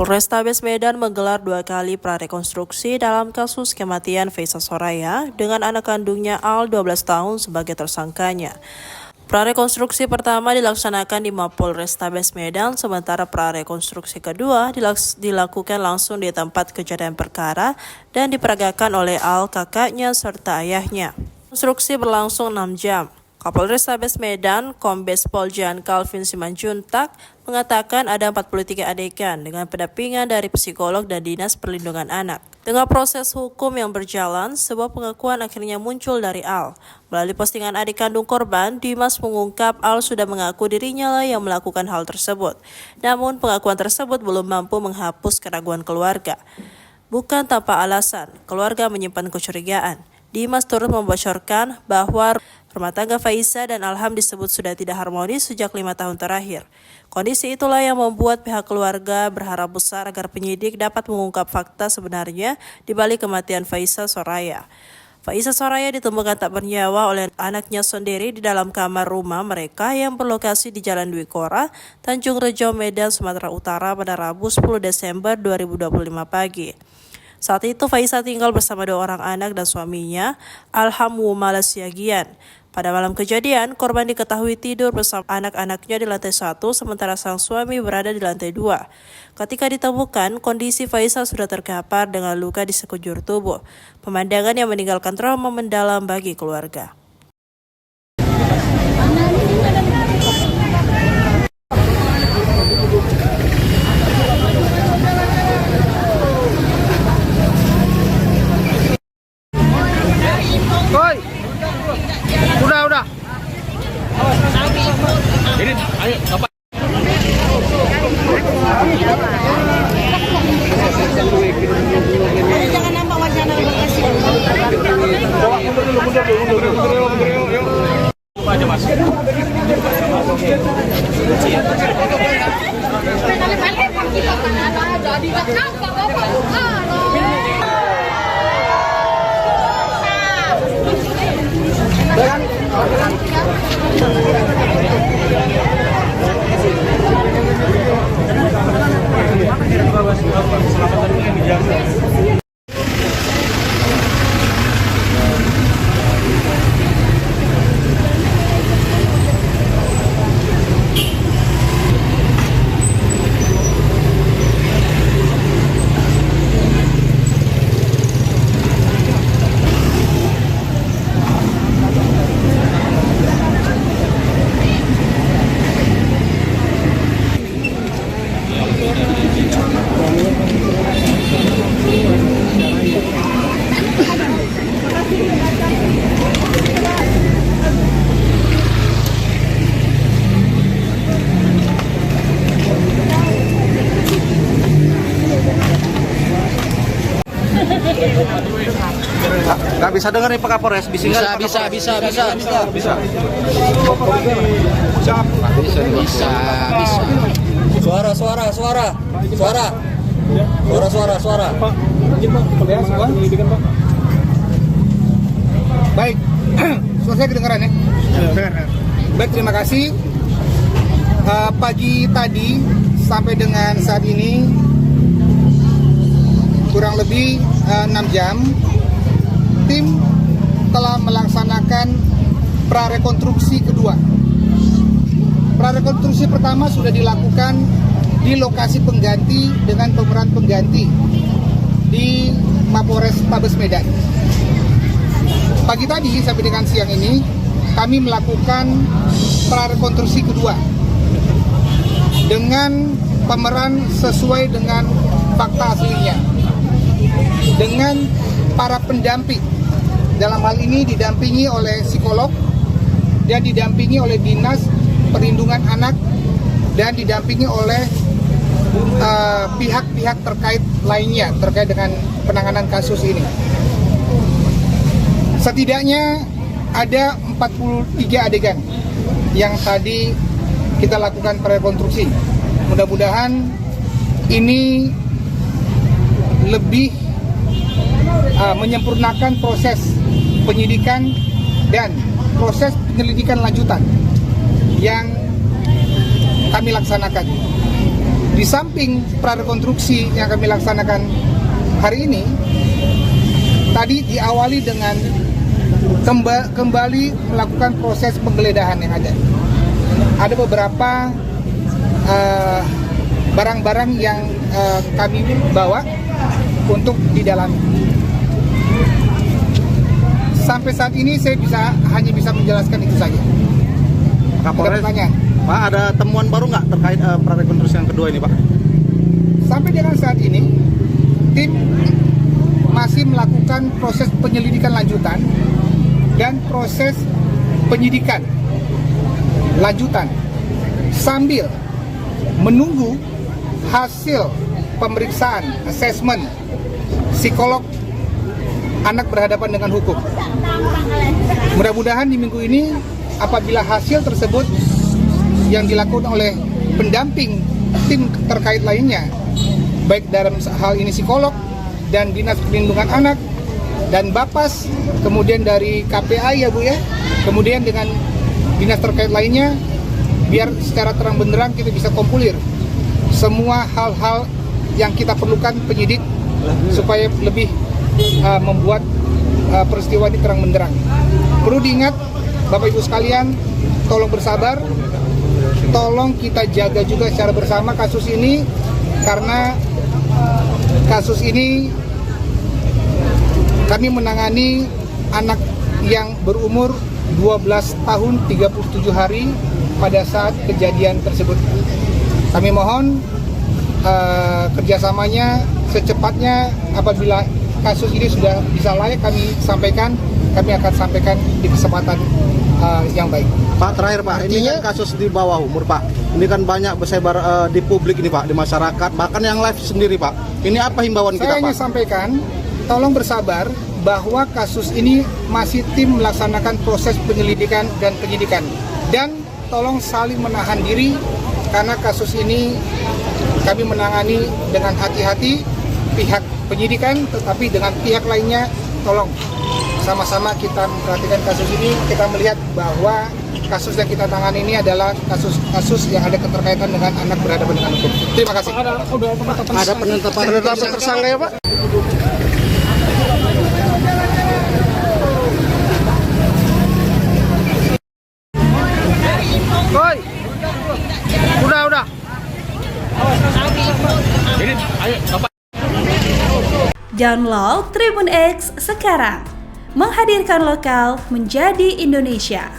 Polrestabes Medan menggelar 2 kali prarekonstruksi dalam kasus kematian Faisal Soraya dengan anak kandungnya Al 12 tahun sebagai tersangkanya. Prarekonstruksi pertama dilaksanakan di Mapolrestabes Medan, sementara prarekonstruksi kedua dilakukan langsung di tempat kejadian perkara dan diperagakan oleh Al, kakaknya, serta ayahnya. Konstruksi berlangsung 6 jam. Kapolrestabes Medan, Kombes Pol Jan Calvin Simanjuntak, mengatakan ada 43 adegan dengan pendampingan dari psikolog dan Dinas Perlindungan Anak. Dengan proses hukum yang berjalan, sebuah pengakuan akhirnya muncul dari Al. Melalui postingan adik kandung korban, Dimas mengungkap Al sudah mengaku dirinya lah yang melakukan hal tersebut. Namun pengakuan tersebut belum mampu menghapus keraguan keluarga. Bukan tanpa alasan, keluarga menyimpan kecurigaan. Dimas turut membocorkan bahwa rumah tangga Faisal dan Alham disebut sudah tidak harmonis sejak 5 tahun terakhir. Kondisi itulah yang membuat pihak keluarga berharap besar agar penyidik dapat mengungkap fakta sebenarnya di balik kematian Faisal Soraya. Faisal Soraya ditemukan tak bernyawa oleh anaknya sendiri di dalam kamar rumah mereka yang berlokasi di Jalan Dwi Kora, Tanjung Rejo, Medan, Sumatera Utara pada Rabu 10 Desember 2025 pagi. Saat itu Faisal tinggal bersama 2 orang anak dan suaminya, Alham Wumala Siagian. Pada malam kejadian, korban diketahui tidur bersama anak-anaknya di lantai 1, sementara sang suami berada di lantai 2. Ketika ditemukan, kondisi Faisal sudah terkapar dengan luka di sekujur tubuh. Pemandangan yang meninggalkan trauma mendalam bagi keluarga. Udah. Ini ayo Bapak. Jangan nampak wacana berkasih. Coba aja Mas. Gak bisa dengar nih Pak Kapolres, bisa. Suara. Baik. Suara saya kedengaran ya? Baik, terima kasih. Pagi tadi sampai dengan saat ini kurang lebih 6 jam tim telah melaksanakan prarekonstruksi kedua. Prarekonstruksi pertama sudah dilakukan di lokasi pengganti dengan pemeran pengganti di Mapolrestabes Medan. Pagi tadi sampai dengan siang ini kami melakukan prarekonstruksi kedua dengan pemeran sesuai dengan fakta aslinya, dengan para pendamping. Dalam hal ini didampingi oleh psikolog dan didampingi oleh Dinas Perlindungan Anak dan didampingi oleh pihak-pihak terkait lainnya terkait dengan penanganan kasus ini. Setidaknya ada 43 adegan yang tadi kita lakukan prarekonstruksi. Mudah-mudahan ini lebih menyempurnakan proses penyidikan dan proses penyelidikan lanjutan yang kami laksanakan. Di samping prarekonstruksi yang kami laksanakan hari ini, tadi diawali dengan kembali melakukan proses penggeledahan yang ada. Ada beberapa barang-barang yang kami bawa untuk didalami. Sampai saat ini saya hanya bisa menjelaskan itu saja. Kapolres, Ada pertanyaan? Pak, ada temuan baru nggak terkait prarekonstruksi yang kedua ini, Pak? Sampai dengan saat ini, tim masih melakukan proses penyelidikan lanjutan dan proses penyidikan lanjutan sambil menunggu hasil pemeriksaan asesmen psikolog anak berhadapan dengan hukum. Mudah-mudahan di minggu ini apabila hasil tersebut yang dilakukan oleh pendamping tim terkait lainnya, baik dalam hal ini psikolog dan Dinas Perlindungan Anak dan Bapas, kemudian dari KPA ya Bu ya, kemudian dengan dinas terkait lainnya, biar secara terang benderang kita bisa kompulir semua hal-hal yang kita perlukan penyidik supaya lebih membuat peristiwa ini terang benderang. Perlu diingat Bapak Ibu sekalian, tolong bersabar, tolong kita jaga juga secara bersama kasus ini, karena kasus ini kami menangani anak yang berumur 12 tahun 37 hari pada saat kejadian tersebut. Kami mohon kerjasamanya secepatnya. Apabila kasus ini sudah bisa layak kami sampaikan, kami akan sampaikan di kesempatan yang baik. Pak, terakhir Pak, ini kan kasus di bawah umur Pak. Ini kan banyak bersebar di publik ini Pak, di masyarakat, bahkan yang live sendiri Pak. Ini apa himbauan kita Saya hanya Pak? sampaikan, tolong bersabar bahwa kasus ini masih tim melaksanakan proses penyelidikan dan penyidikan. Dan tolong saling menahan diri, karena kasus ini kami menangani dengan hati-hati, pihak penyidikan, tetapi dengan pihak lainnya tolong sama-sama kita memperhatikan kasus ini. Kita melihat bahwa kasus yang kita tangani ini adalah kasus-kasus yang ada keterkaitan dengan anak berhadapan dengan hukum. Terima kasih. Ada penetapan tersangka ya Pak? Woi, udah. Ini, ayo Bapak. Download Tribun X sekarang, menghadirkan lokal menjadi Indonesia.